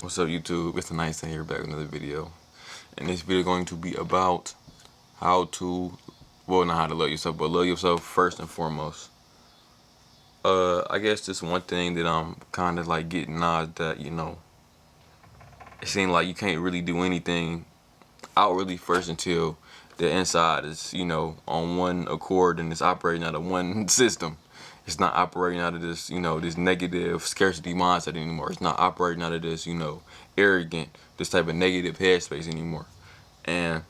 What's up, YouTube? It's a nice day here back with another video. And this video is going to be about how to, well, not how to love yourself, but love yourself first and foremost. I guess just one thing that I'm kind of like getting out that, it seems like you can't really do anything outwardly first until the inside is, on one accord and it's operating out of one system. It's not operating out of this, this negative scarcity mindset anymore. It's not operating out of this, arrogant, this type of negative headspace anymore. And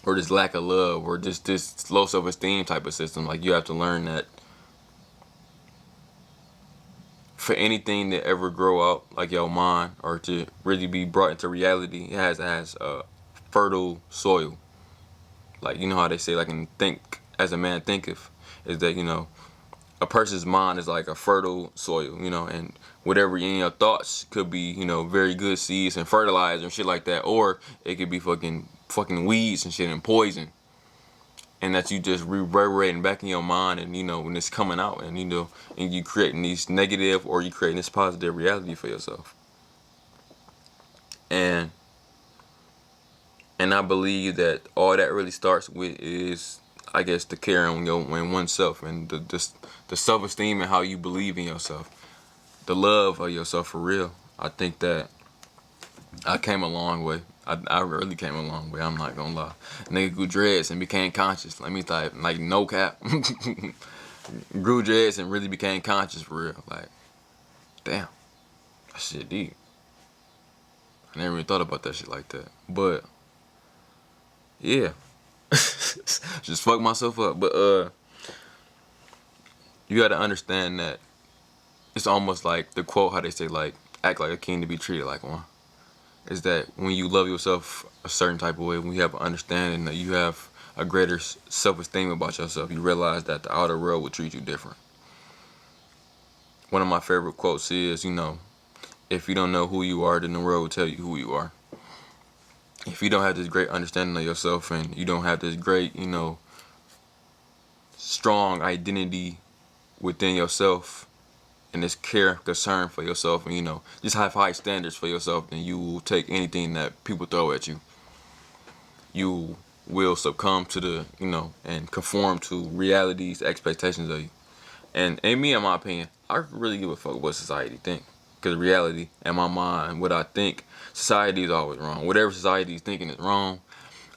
or this lack of love or just this low self-esteem type of system. Like, you have to learn that for anything to ever grow out like your mind or to really be brought into reality, it has fertile soil. Like, you know how they say, like, in think as a man thinketh, is that, a person's mind is like a fertile soil, and whatever in your thoughts could be, very good seeds and fertilizer and shit like that, or it could be fucking weeds and shit and poison, and that you just reverberating back in your mind, and when it's coming out, and and you creating these negative or you creating this positive reality for yourself, and I believe that all that really starts with is, I guess, the care on oneself and the self-esteem and how you believe in yourself, the love of yourself for real. I think that I came a long way. I really came a long way. I'm not gonna lie. Nigga grew dreads and became conscious. Let me like no cap. Grew dreads and really became conscious for real. Like, damn, that shit deep. I never even thought about that shit like that. But yeah. Just fuck myself up. But you gotta understand that it's almost like the quote, how they say, like, act like a king to be treated like one. Is that when you love yourself a certain type of way, when you have an understanding that you have a greater self-esteem about yourself, you realize that the outer world will treat you different. One of my favorite quotes is, if you don't know who you are, then the world will tell you who you are. If you don't have this great understanding of yourself and you don't have this great, strong identity within yourself and this care, concern for yourself, and just have high standards for yourself, then you will take anything that people throw at you. You will succumb to the, and conform to reality's expectations of you. And in me, in my opinion, I really give a fuck what society think. Because reality, in my mind, what I think, society is always wrong. Whatever society is thinking is wrong.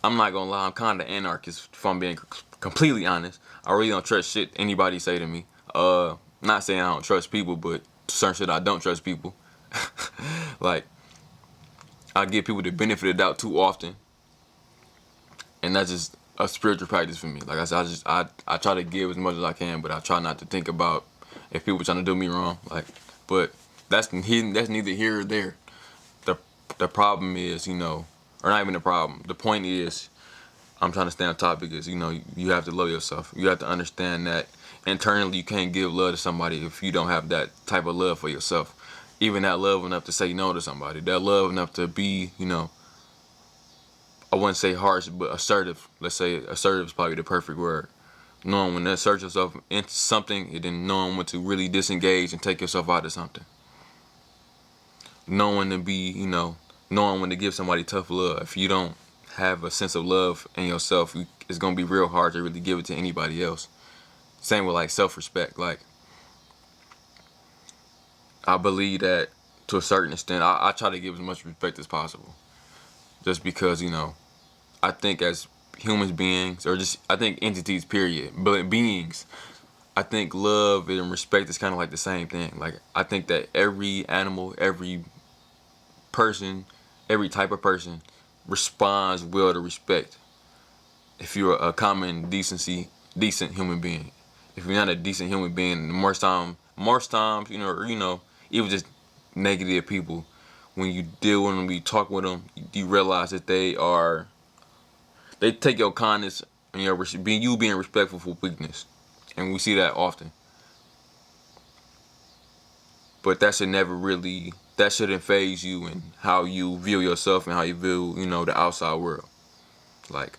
I'm not gonna lie, I'm kind of anarchist, if I'm being completely honest. I really don't trust shit anybody say to me. Not saying I don't trust people, but certain shit I don't trust people. Like, I give people the benefit of the doubt too often, and that's just a spiritual practice for me. Like I said, I try to give as much as I can, but I try not to think about if people trying to do me wrong. Like, but that's neither here or there. The problem is, or not even the problem. The point is, I'm trying to stay on topic, is, you have to love yourself. You have to understand that internally you can't give love to somebody if you don't have that type of love for yourself. Even that love enough to say no to somebody. That love enough to be, I wouldn't say harsh, but assertive. Let's say assertive is probably the perfect word. Knowing when to assert yourself into something, and then knowing when to really disengage and take yourself out of something. Knowing to be, knowing when to give somebody tough love. If you don't have a sense of love in yourself, it's gonna be real hard to really give it to anybody else. Same with, like, self-respect. Like, I believe that to a certain extent, I try to give as much respect as possible. Just because, I think as human beings, or just, I think entities, period, but beings, I think love and respect is kind of like the same thing. Like, I think that every animal, every person, every type of person responds well to respect. If you're a common decent human being. If you're not a decent human being, most times, even just negative people, when you deal with them, you talk with them, you realize that they take your kindness and you being respectful for weakness, and we see that often. But that shouldn't phase you in how you view yourself and how you view, the outside world. Like,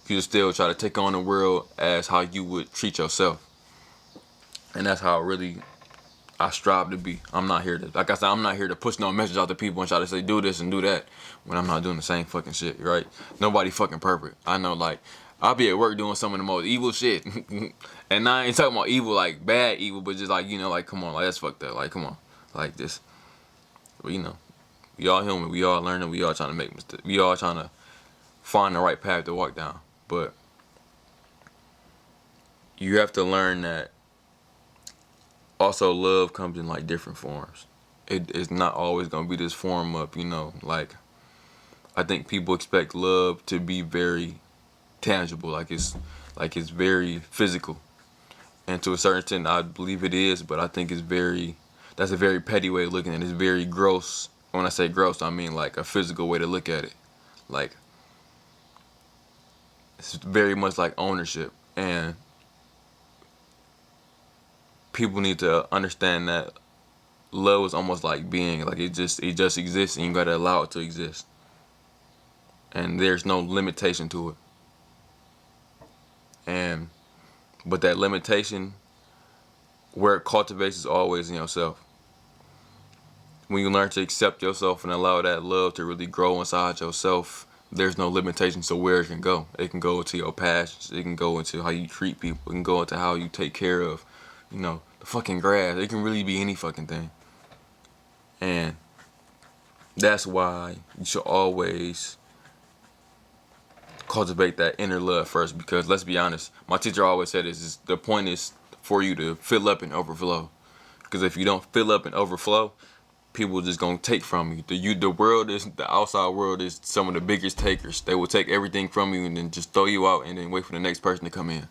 you still try to take on the world as how you would treat yourself. And that's how I really I strive to be. I'm not here to, like I said, I'm not here to push no message out to people and try to say do this and do that when I'm not doing the same fucking shit, right? Nobody fucking perfect. I know, like, I'll be at work doing some of the most evil shit. And I ain't talking about evil, like bad evil, but just like, like, come on, like, that's fucked up. Like, come on. Like, this. But, we all human. We all learning. We all trying to make mistakes. We all trying to find the right path to walk down. But you have to learn that also love comes in like different forms. It's not always gonna be this form of, like, I think people expect love to be very tangible, like it's very physical. And to a certain extent I believe it is, but I think that's a very petty way of looking at it. It's very gross. When I say gross, I mean like a physical way to look at it. Like, it's very much like ownership. And people need to understand that love is almost like being, like, it just exists, and you gotta allow it to exist. And there's no limitation to it. But that limitation, where it cultivates, is always in yourself. When you learn to accept yourself and allow that love to really grow inside yourself, there's no limitation to where it can go. It can go into your passions. It can go into how you treat people. It can go into how you take care of, the fucking grass. It can really be any fucking thing. And that's why you should always cultivate that inner love first, because let's be honest, my teacher always said this, is the point is for you to fill up and overflow. Because if you don't fill up and overflow, people just gonna take from you. The outside world is some of the biggest takers. They will take everything from you and then just throw you out and then wait for the next person to come in.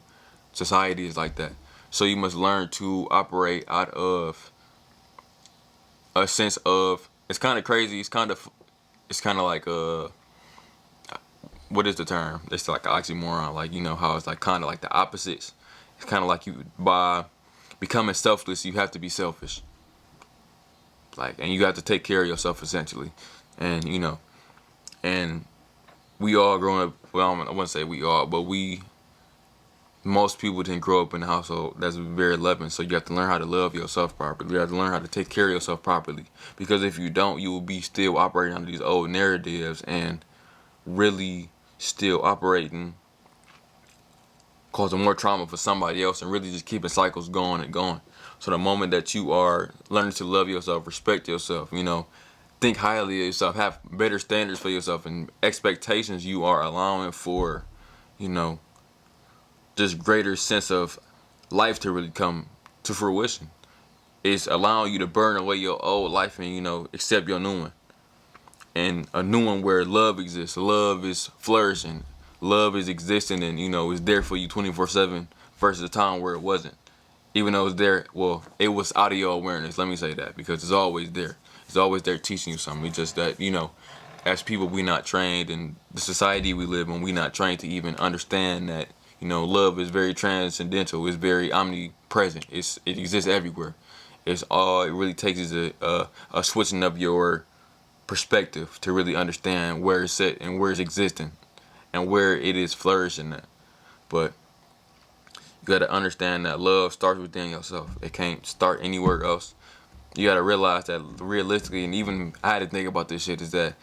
Society is like that. So you must learn to operate out of a sense of, it's kind of crazy. It's kind of like what is the term? It's like an oxymoron. Like, how it's like kind of like the opposites. It's kind of like by becoming selfless, you have to be selfish. Like, and you have to take care of yourself essentially. And, and we all growing up, well, I wouldn't say we all, but most people didn't grow up in a household that's very loving. So you have to learn how to love yourself properly. You have to learn how to take care of yourself properly. Because if you don't, you will be still operating under these old narratives and really still operating, causing more trauma for somebody else, and really just keeping cycles going and going. So the moment that you are learning to love yourself, respect yourself, think highly of yourself, have better standards for yourself and expectations, you are allowing for, this greater sense of life to really come to fruition. It's allowing you to burn away your old life and, accept your new one. And a new one where love exists. Love is flourishing. Love is existing and, is there for you 24/7 versus a time where it wasn't. Even though it's there, well, it was out of your awareness. Let me say that, because it's always there. It's always there teaching you something. It's just that, as people, we not trained, in the society we live in, we not trained to even understand that, love is very transcendental. It's very omnipresent. It exists everywhere. It really takes is a switching of your perspective to really understand where it's at and where it's existing and where it is flourishing at. But you gotta understand that love starts within yourself. It can't start anywhere else. You gotta realize that realistically, and even I had to think about this shit, is that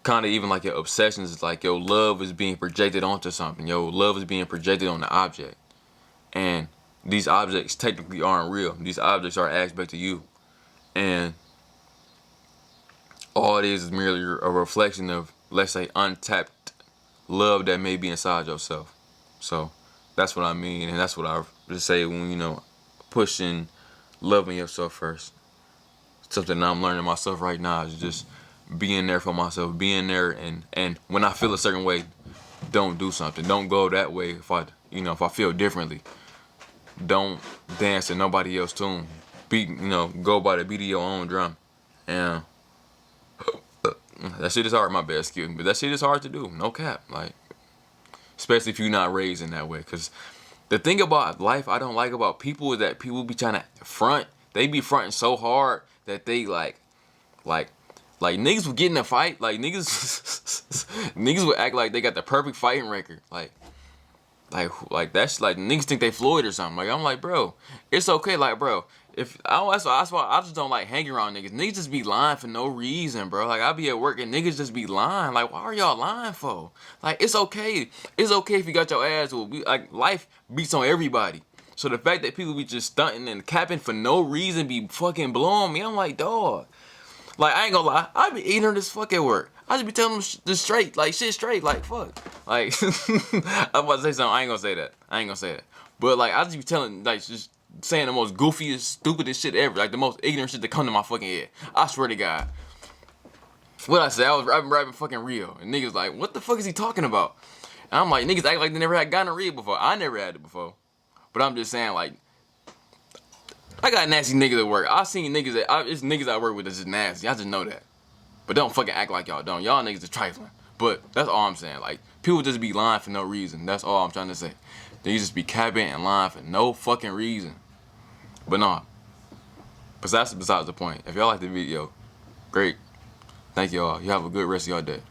kind of even like your obsessions, is like your love is being projected onto something. Your love is being projected on the object. And these objects technically aren't real. These objects are aspects of you. And all it is merely a reflection of, let's say, untapped love that may be inside yourself. So that's what I mean, and that's what I just say when, pushing loving yourself first. Something that I'm learning myself right now is just being there for myself, being there, and when I feel a certain way, don't do something. Don't go that way if I feel differently. Don't dance to nobody else's tune. Go by the beat of your own drum. And that shit is hard, my bad, excuse me, but that shit is hard to do, no cap. Like, especially if you're not raised in that way. Because the thing about life I don't like about people is that people be trying to front. They be fronting so hard that they like niggas would get in a fight. Like, niggas niggas would act like they got the perfect fighting record. Like, Like that's like niggas think they Floyd or something. Like I'm like, bro, it's okay. Like, bro, if I don't, that's why I just don't like hanging around niggas. Niggas just be lying for no reason, bro. Like I be at work and niggas just be lying. Like, why are y'all lying for? Like, it's okay. It's okay if you got your ass whooped. Like life beats on everybody. So the fact that people be just stunting and capping for no reason be fucking blowing me. I'm like, dog. Like, I ain't gonna lie, I be eating her this fuck at work. I just be telling them just straight, like, shit straight, like, fuck. Like, I'm about to say something, I ain't gonna say that. I ain't gonna say that. But, like, I just be telling, like, just saying the most goofiest, stupidest shit ever. Like, the most ignorant shit that come to my fucking head. I swear to God. What I say, I was rapping fucking Rio. And niggas like, what the fuck is he talking about? And I'm like, niggas act like they never had gonorrhea before. I never had it before. But I'm just saying, like, I got nasty niggas at work. I seen niggas it's niggas I work with that's just nasty. I just know that. But don't fucking act like y'all don't. Y'all niggas are trifling. But that's all I'm saying. Like, people just be lying for no reason. That's all I'm trying to say. They just be capping and lying for no fucking reason. But nah. But that's besides the point. If y'all like the video, great. Thank y'all. You have a good rest of y'all day.